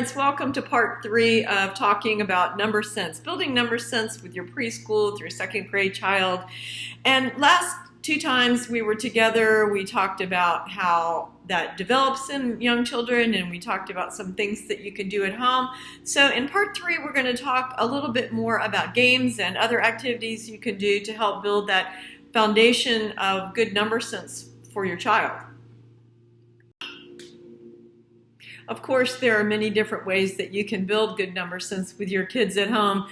parents, welcome to part 3 of talking about number sense, building number sense with your preschool through second grade child. And last 2 times we were together, we talked about how that develops in young children, and we talked about some things that you can do at home. So in part 3, we're going to talk a little bit more about games and other activities you can do to help build that foundation of good number sense for your child. Of course, there are many different ways that you can build good number sense with your kids at home,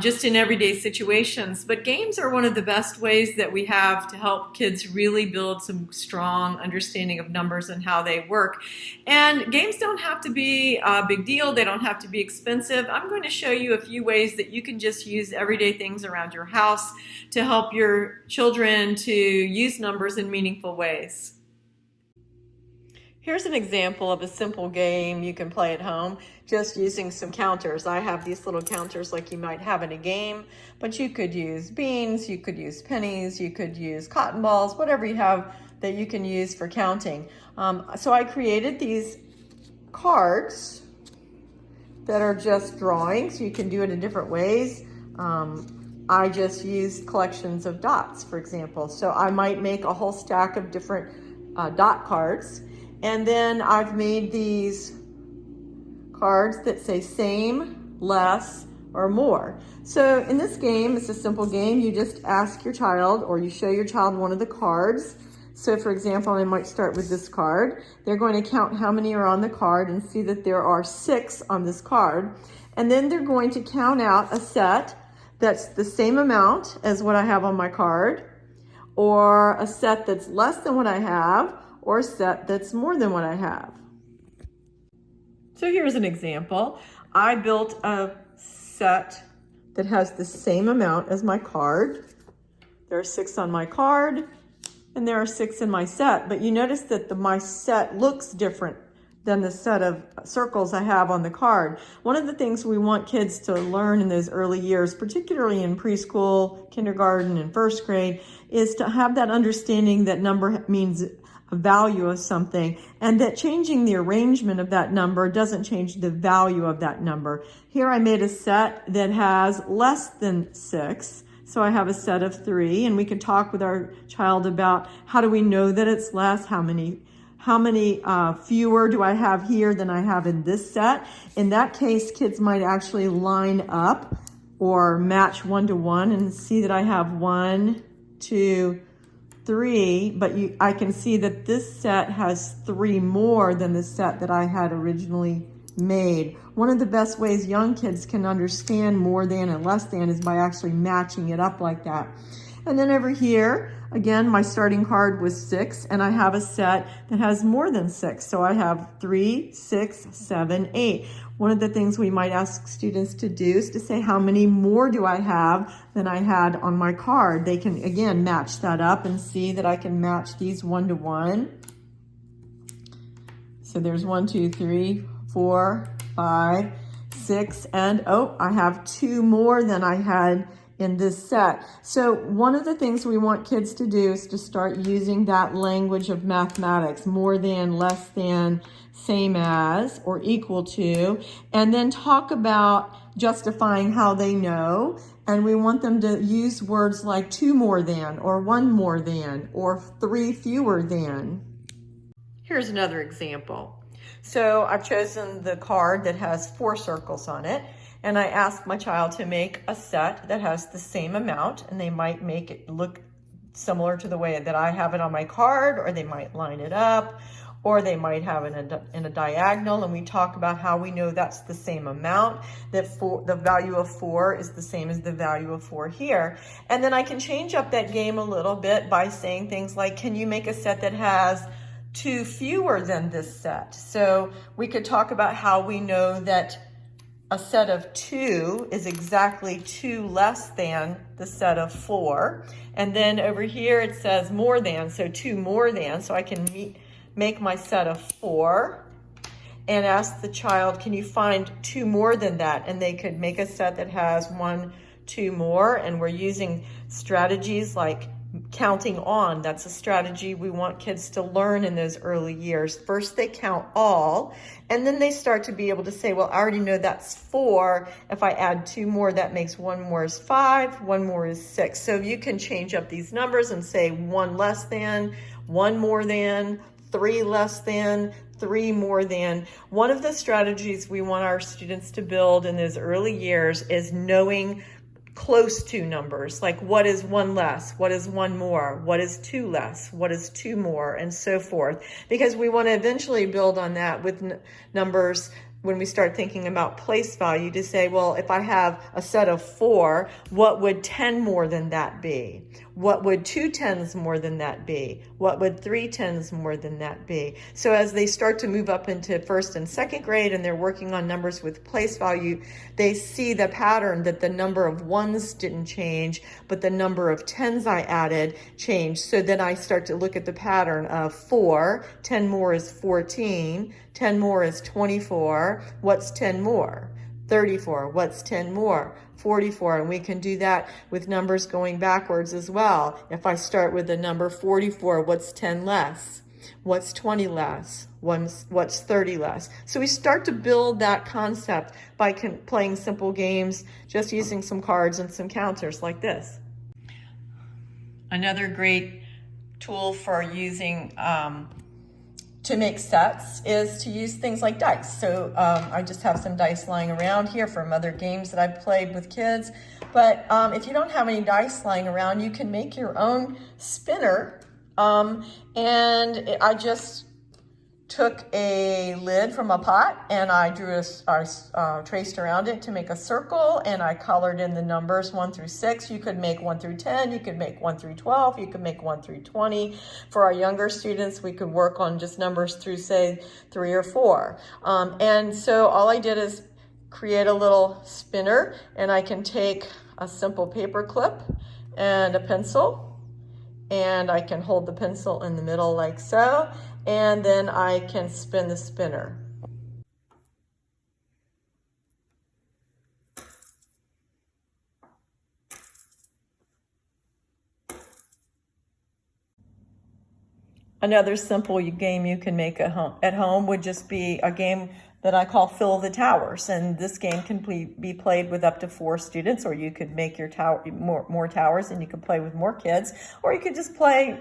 just in everyday situations. But games are one of the best ways that we have to help kids really build some strong understanding of numbers and how they work. And games don't have to be a big deal. They don't have to be expensive. I'm going to show you a few ways that you can just use everyday things around your house to help your children to use numbers in meaningful ways. Here's an example of a simple game you can play at home just using some counters. I have these little counters like you might have in a game, but you could use beans, you could use pennies, you could use cotton balls, whatever you have that you can use for counting. So I created these cards that are just drawings. You can do it in different ways. I just used collections of dots, for example. So I might make a whole stack of different dot cards. And then I've made these cards that say same, less, or more. So in this game, it's a simple game. You just ask your child, or you show your child one of the cards. So for example, I might start with this card. They're going to count how many are on the card and see that there are 6 on this card. And then they're going to count out a set that's the same amount as what I have on my card, or a set that's less than what I have, or a set that's more than what I have. So here's an example. I built a set that has the same amount as my card. There are 6 on my card, and there are 6 in my set, but you notice that my set looks different than the set of circles I have on the card. One of the things we want kids to learn in those early years, particularly in preschool, kindergarten, and first grade, is to have that understanding that number means a value of something, and that changing the arrangement of that number doesn't change the value of that number. Here I made a set that has less than 6, so I have a set of 3, and we can talk with our child about how do we know that it's less, how many fewer do I have here than I have in this set. In that case, kids might actually line up or match 1 to 1 and see that I have 1, 2, 3, but I can see that this set has 3 more than the set that I had originally made. One of the best ways young kids can understand more than and less than is by actually matching it up like that. And then over here, again, my starting card was 6, and I have a set that has more than 6. So I have 3, 6, 7, 8. One of the things we might ask students to do is to say, how many more do I have than I had on my card? They can, again, match that up and see that I can match these 1 to 1. So there's 1, 2, 3, 4, 5, 6, and I have 2 more than I had in this set. So one of the things we want kids to do is to start using that language of mathematics, more than, less than, same as, or equal to, and then talk about justifying how they know. And we want them to use words like 2 more than, or 1 more than, or 3 fewer than. Here's another example. So I've chosen the card that has 4 circles on it, and I asked my child to make a set that has the same amount, and they might make it look similar to the way that I have it on my card, or they might line it up, or they might have it in a diagonal, and we talk about how we know that's the same amount, that the value of 4 is the same as the value of 4 here. And then I can change up that game a little bit by saying things like, can you make a set that has 2 fewer than this set? So we could talk about how we know that a set of 2 is exactly 2 less than the set of 4. And then over here it says more than, so 2 more than. So I can make my set of 4 and ask the child, can you find 2 more than that? And they could make a set that has 1, 2 more. And we're using strategies like counting on. That's a strategy we want kids to learn in those early years. First, they count all, and then they start to be able to say, well, I already know that's 4. If I add 2 more, that makes 1 more is 5, 1 more is 6. So you can change up these numbers and say 1 less than, 1 more than, 3 less than, 3 more than. One of the strategies we want our students to build in those early years is knowing close to numbers, like what is 1 less, what is 1 more, what is 2 less, what is 2 more, and so forth, because we want to eventually build on that with numbers when we start thinking about place value to say, well, if I have a set of 4, what would 10 more than that be? What would 2 10s more than that be? What would 3 10s more than that be? So as they start to move up into 1st and 2nd grade and they're working on numbers with place value, they see the pattern that the number of 1s didn't change, but the number of 10s I added changed. So then I start to look at the pattern of 4, 10 more is 14, 10 more is 24, what's 10 more? 34, what's 10 more? 44, and we can do that with numbers going backwards as well. If I start with the number 44, what's 10 less? What's 20 less? What's 30 less? So we start to build that concept by playing simple games, just using some cards and some counters like this. Another great tool for using to make sets is to use things like dice. So I just have some dice lying around here from other games that I've played with kids. But if you don't have any dice lying around, you can make your own spinner. And I just took a lid from a pot and I traced around it to make a circle, and I colored in the numbers 1 through 6. You could make 1 through 10, you could make 1 through 12, you could make 1 through 20. For our younger students, we could work on just numbers through, say, 3 or 4. And so all I did is create a little spinner, and I can take a simple paper clip and a pencil, and I can hold the pencil in the middle like so, and then I can spin the spinner. Another simple game you can make at home would just be a game that I call Fill the Towers. And this game can be played with up to 4 students, or you could make your more towers and you could play with more kids, or you could just play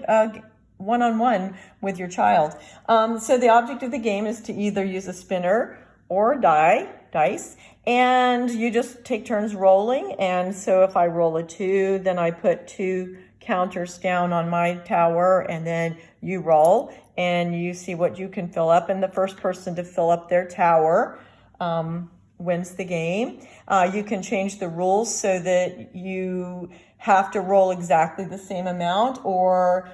one-on-one with your child. So the object of the game is to either use a spinner or dice, and you just take turns rolling. And so if I roll a 2, then I put 2 counters down on my tower, and then you roll and you see what you can fill up, and the first person to fill up their tower wins the game. You can change the rules so that you have to roll exactly the same amount, or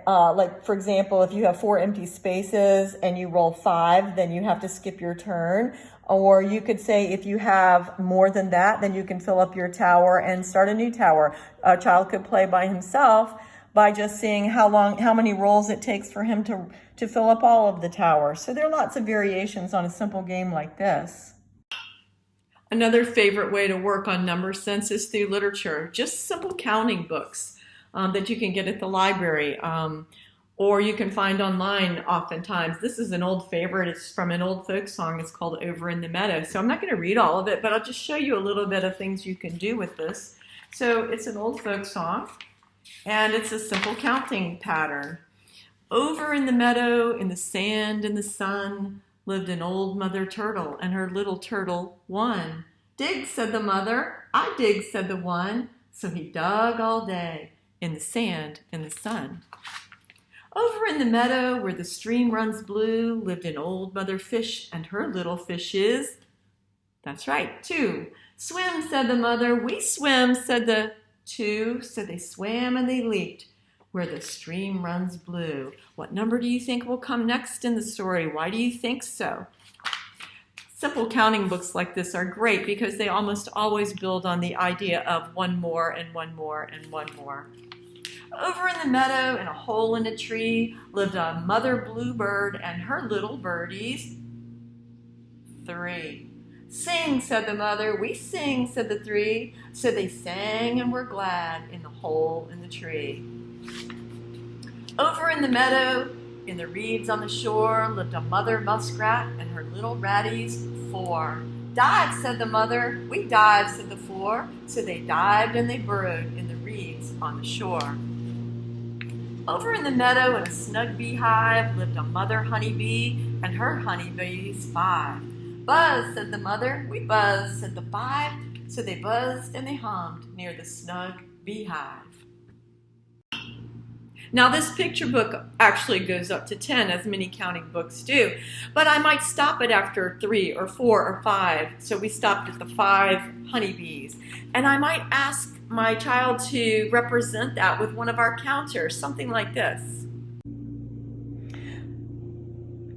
like, for example, if you have 4 empty spaces and you roll 5, then you have to skip your turn. Or you could say if you have more than that, then you can fill up your tower and start a new tower. A child could play by himself by just seeing how many rolls it takes for him to fill up all of the towers. So there are lots of variations on a simple game like this. Another favorite way to work on number sense is through literature, just simple counting books that you can get at the library, or you can find online oftentimes. This is an old favorite. It's from an old folk song. It's called Over in the Meadow. So I'm not going to read all of it, but I'll just show you a little bit of things you can do with this. So it's an old folk song, and it's a simple counting pattern. Over in the meadow, in the sand and the sun, lived an old mother turtle and her little turtle, one. Dig, said the mother. I dig, said the one. So he dug all day in the sand and the sun. Over in the meadow where the stream runs blue lived an old mother fish and her little fishes. That's right, 2. Swim, said the mother. We swim, said the 2. So they swam and they leaped where the stream runs blue. What number do you think will come next in the story? Why do you think so? Simple counting books like this are great because they almost always build on the idea of 1 more and 1 more and 1 more. Over in the meadow, in a hole in a tree, lived a mother bluebird and her little birdies, 3. Sing, said the mother. We sing, said the 3. So they sang and were glad in the hole in the tree. Over in the meadow, in the reeds on the shore, lived a mother muskrat and her little ratties 4. Dive, said the mother. We dive, said the 4. So they dived and they burrowed in the reeds on the shore. Over in the meadow in a snug beehive lived a mother honeybee and her honeybees 5. Buzz, said the mother. We buzz, said the 5. So they buzzed and they hummed near the snug beehive. Now this picture book actually goes up to 10, as many counting books do, but I might stop it after 3 or 4 or 5. So we stopped at the 5 honeybees. And I might ask my child to represent that with one of our counters, something like this.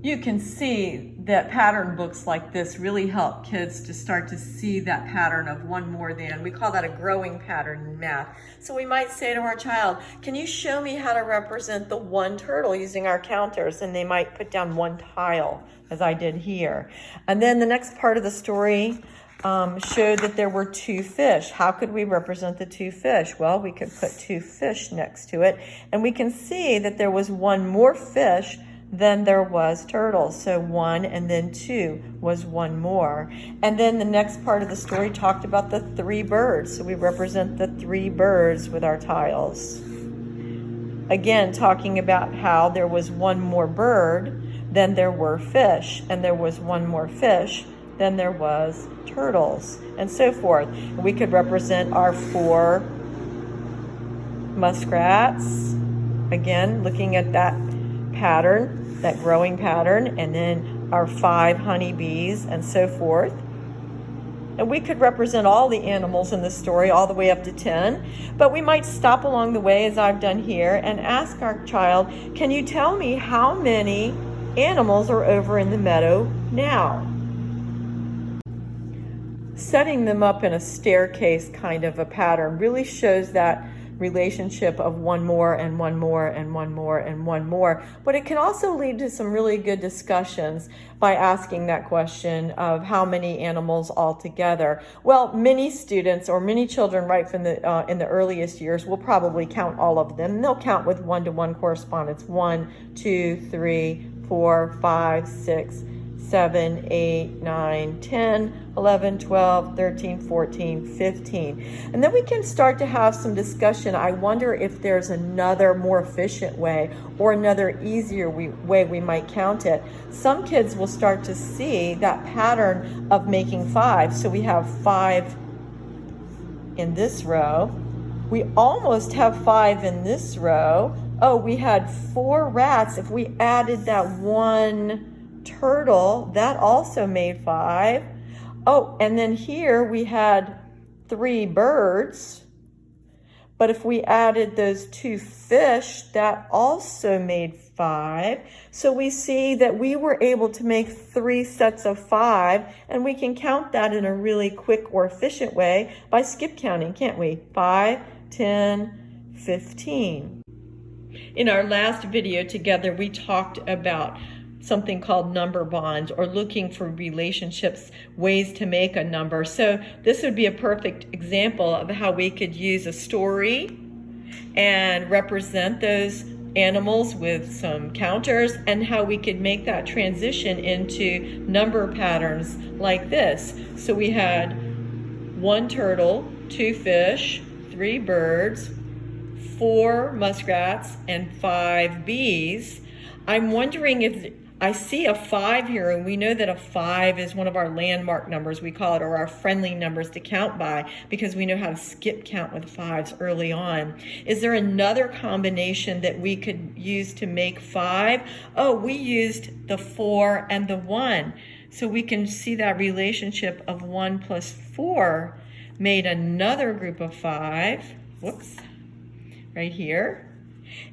You can see that pattern books like this really help kids to start to see that pattern of one more than. We call that a growing pattern in math. So we might say to our child, can you show me how to represent the 1 turtle using our counters? And they might put down 1 tile, as I did here. And then the next part of the story showed that there were 2 fish. How could we represent the 2 fish? Well, we could put 2 fish next to it, and we can see that there was 1 more fish than there was turtles. So 1 and then 2 was 1 more. And then the next part of the story talked about the 3 birds. So we represent the 3 birds with our tiles. Again, talking about how there was 1 more bird than there were fish, and there was 1 more fish than there was turtles, and so forth. We could represent our 4 muskrats, again, looking at that pattern, that growing pattern, and then our 5 honeybees, and so forth. And we could represent all the animals in the story all the way up to 10, but we might stop along the way, as I've done here, and ask our child, can you tell me how many animals are over in the meadow now? Setting them up in a staircase kind of a pattern really shows that relationship of 1 more and 1 more and 1 more and 1 more. But it can also lead to some really good discussions by asking that question of how many animals altogether. Well, many students or many children right from the in the earliest years will probably count all of them. They'll count with 1-to-1 correspondence. 1, 2, 3, 4, 5, 6, 7, 8, 9, 10, 11, 12, 13, 14, 15. And then we can start to have some discussion. I wonder if there's another more efficient way or another easier way we might count it. Some kids will start to see that pattern of making 5. So we have 5 in this row. We almost have 5 in this row. Oh, we had 4 rats. If we added that 1 turtle, that also made 5. Oh, and then here we had 3 birds, but if we added those 2 fish, that also made 5. So we see that we were able to make 3 sets of 5, and we can count that in a really quick or efficient way by skip counting, can't we? 5, 10, 15. In our last video together, we talked about something called number bonds, or looking for relationships, ways to make a number. So this would be a perfect example of how we could use a story and represent those animals with some counters, and how we could make that transition into number patterns like this. So we had 1 turtle, 2 fish, 3 birds, 4 muskrats, and 5 bees. I'm wondering if I see a 5 here, and we know that a 5 is one of our landmark numbers, we call it, or our friendly numbers to count by, because we know how to skip count with 5s early on. Is there another combination that we could use to make 5? Oh, we used the 4 and the 1. So we can see that relationship of 1 plus 4 made another group of 5. Whoops, right here.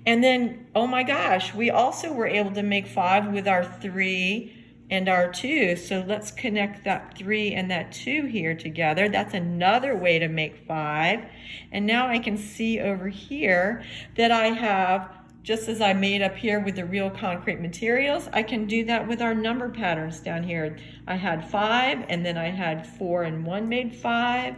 And then, oh my gosh, we also were able to make 5 with our 3 and our 2. So let's connect that 3 and that 2 here together. That's another way to make 5. And now I can see over here that I have, just as I made up here with the real concrete materials, I can do that with our number patterns down here. I had 5, and then I had 4 and 1 made 5.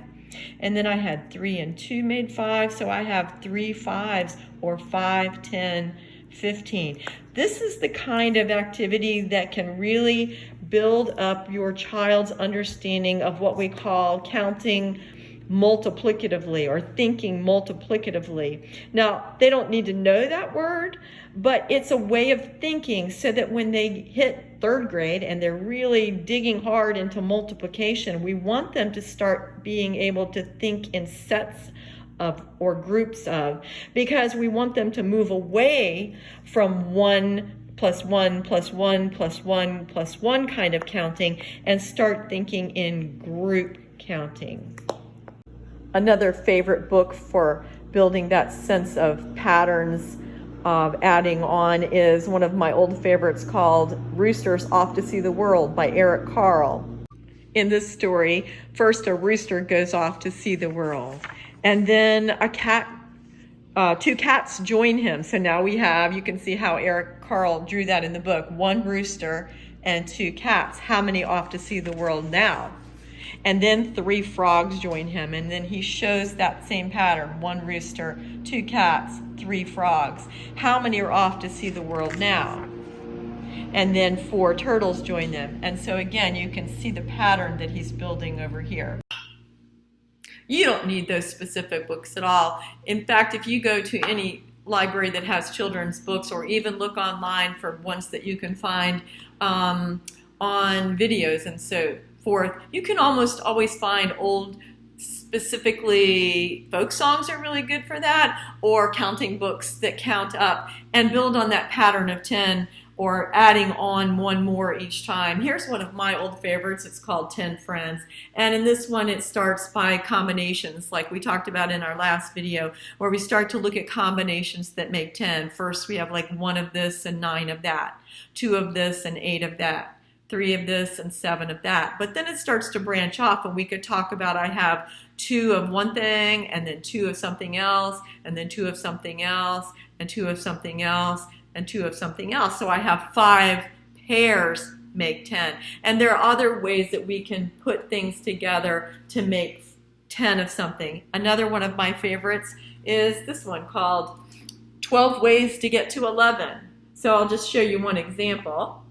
And then I had 3 and 2 made 5, so I have 3 5s, or 5, 10, 15. This is the kind of activity that can really build up your child's understanding of what we call counting multiplicatively or thinking multiplicatively. Now, they don't need to know that word, but it's a way of thinking so that when they hit 3rd grade and they're really digging hard into multiplication, we want them to start being able to think in sets of or groups of, because we want them to move away from 1 plus 1 plus 1 plus 1 plus 1 kind of counting and start thinking in group counting. Another favorite book for building that sense of patterns of adding on is one of my old favorites called Roosters Off to See the World by Eric Carle. In this story, first a rooster goes off to see the world, and then two cats join him. So now we have, you can see how Eric Carle drew that in the book, 1 rooster and 2 cats. How many off to see the world now? And then 3 frogs join him, and then he shows that same pattern, 1 rooster, 2 cats, 3 frogs. How many are off to see the world now? And then 4 turtles join them. And so again, you can see the pattern that he's building over here. You don't need those specific books at all. In fact, if you go to any library that has children's books, or even look online for ones that you can find on videos and so forth, you can almost always find old, specifically folk songs are really good for that, or counting books that count up and build on that pattern of 10 or adding on 1 more each time. Here's one of my old favorites. It's called 10 Friends. And in this one, it starts by combinations, like we talked about in our last video, where we start to look at combinations that make 10. First, we have like 1 of this and 9 of that, 2 of this and 8 of that, 3 of this and 7 of that. But then it starts to branch off, and we could talk about I have 2 of one thing, and then 2 of something else, and then 2 of something else, and 2 of something else, and 2 of something else. So I have 5 pairs make 10. And there are other ways that we can put things together to make 10 of something. Another one of my favorites is this one called 12 Ways to Get to 11. So I'll just show you one example.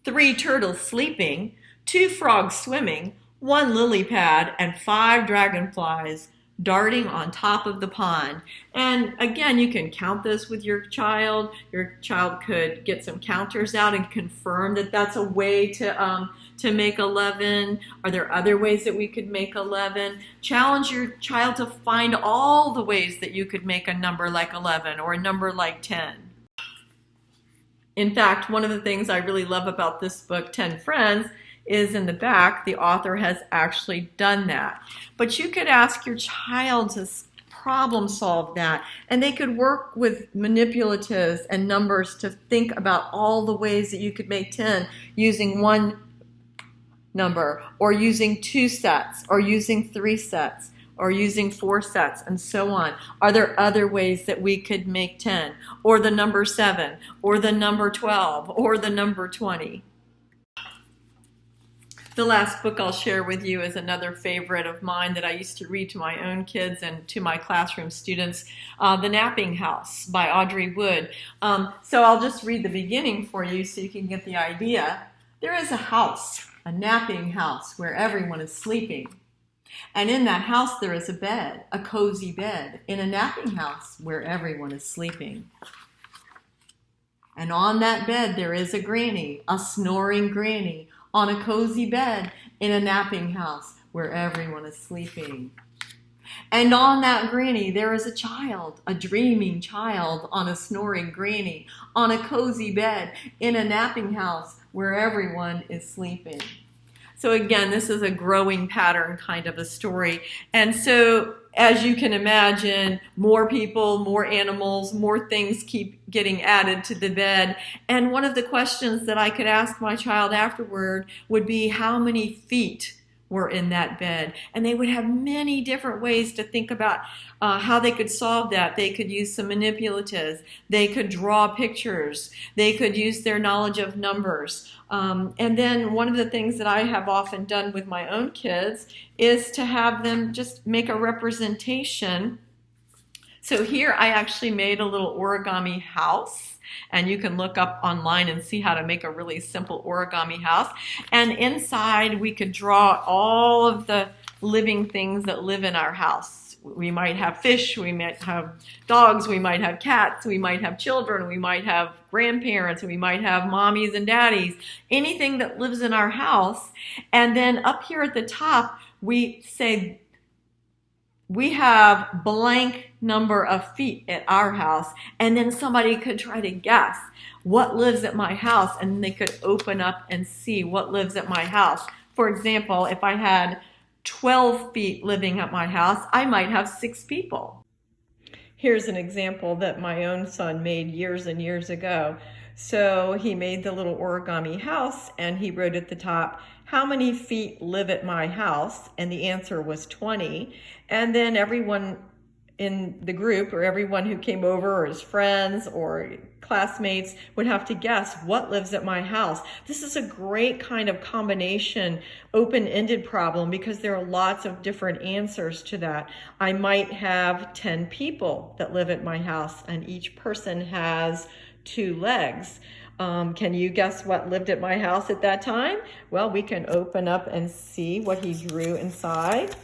3 turtles sleeping, 2 frogs swimming, 1 lily pad, and 5 dragonflies darting on top of the pond. And again, you can count this with your child. Your child could get some counters out and confirm that that's a way to make 11. Are there other ways that we could make 11? Challenge your child to find all the ways that you could make a number like 11 or a number like 10. In fact, one of the things I really love about this book, 10 Friends, is in the back, the author has actually done that. But you could ask your child to problem solve that, and they could work with manipulatives and numbers to think about all the ways that you could make 10 using 1 number, or using 2 sets, or using 3 sets, or using 4 sets, and so on. Are there other ways that we could make 10, or the number 7, or the number 12, or the number 20? The last book I'll share with you is another favorite of mine that I used to read to my own kids and to my classroom students, The Napping House by Audrey Wood. So I'll just read the beginning for you so you can get the idea. There is a house, a napping house, where everyone is sleeping. And in that house there is a bed, a cozy bed, in a napping house where everyone is sleeping. And on that bed there is a granny, a snoring granny, on a cozy bed in a napping house where everyone is sleeping. And on that granny there is a child, a dreaming child, on a snoring granny, on a cozy bed in a napping house where everyone is sleeping. So again, this is a growing pattern kind of a story. And so as you can imagine, more people, more animals, more things keep getting added to the bed. And one of the questions that I could ask my child afterward would be, how many feet were in that bed. And they would have many different ways to think about how they could solve that. They could use some manipulatives. They could draw pictures. They could use their knowledge of numbers. And then one of the things that I have often done with my own kids is to have them just make a representation. So here I actually made a little origami house, and you can look up online and see how to make a really simple origami house. And inside we could draw all of the living things that live in our house. We might have fish, we might have dogs, we might have cats, we might have children, we might have grandparents, we might have mommies and daddies, anything that lives in our house. And then up here at the top, we say, we have blank number of feet at our house, and then somebody could try to guess what lives at my house, and they could open up and see what lives at my house. For example, if I had 12 feet living at my house, I might have 6 people. Here's an example that my own son made years and years ago. So he made the little origami house, and he wrote at the top, how many feet live at my house? And the answer was 20. And then everyone in the group, or everyone who came over, or his friends or classmates, would have to guess what lives at my house. This is a great kind of combination, open-ended problem, because there are lots of different answers to that. I might have 10 people that live at my house, and each person has 2 legs. Can you guess what lived at my house at that time? Well, we can open up and see what he drew inside.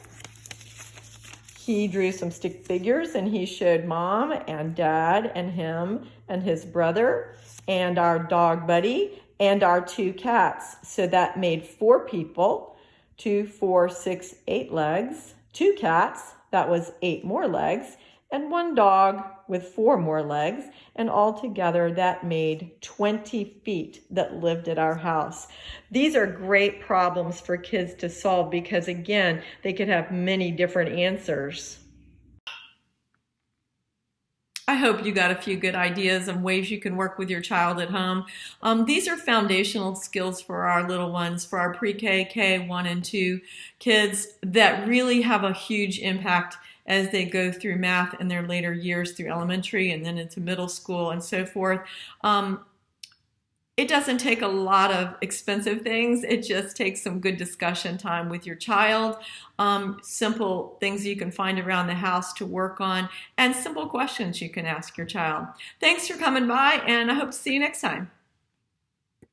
He drew some stick figures, and he showed Mom and Dad and him and his brother and our dog Buddy and our 2 cats. So that made 4 people, 2, 4, 6, 8 legs, 2 cats, that was 8 more legs, and 1 dog with 4 more legs, and altogether that made 20 feet that lived at our house. These are great problems for kids to solve because, again, they could have many different answers. I hope you got a few good ideas and ways you can work with your child at home. These are foundational skills for our little ones, for our pre-K, K1 and 2 kids that really have a huge impact as they go through math in their later years through elementary and then into middle school and so forth. It doesn't take a lot of expensive things. It just takes some good discussion time with your child, simple things you can find around the house to work on, and simple questions you can ask your child. Thanks for coming by, and I hope to see you next time.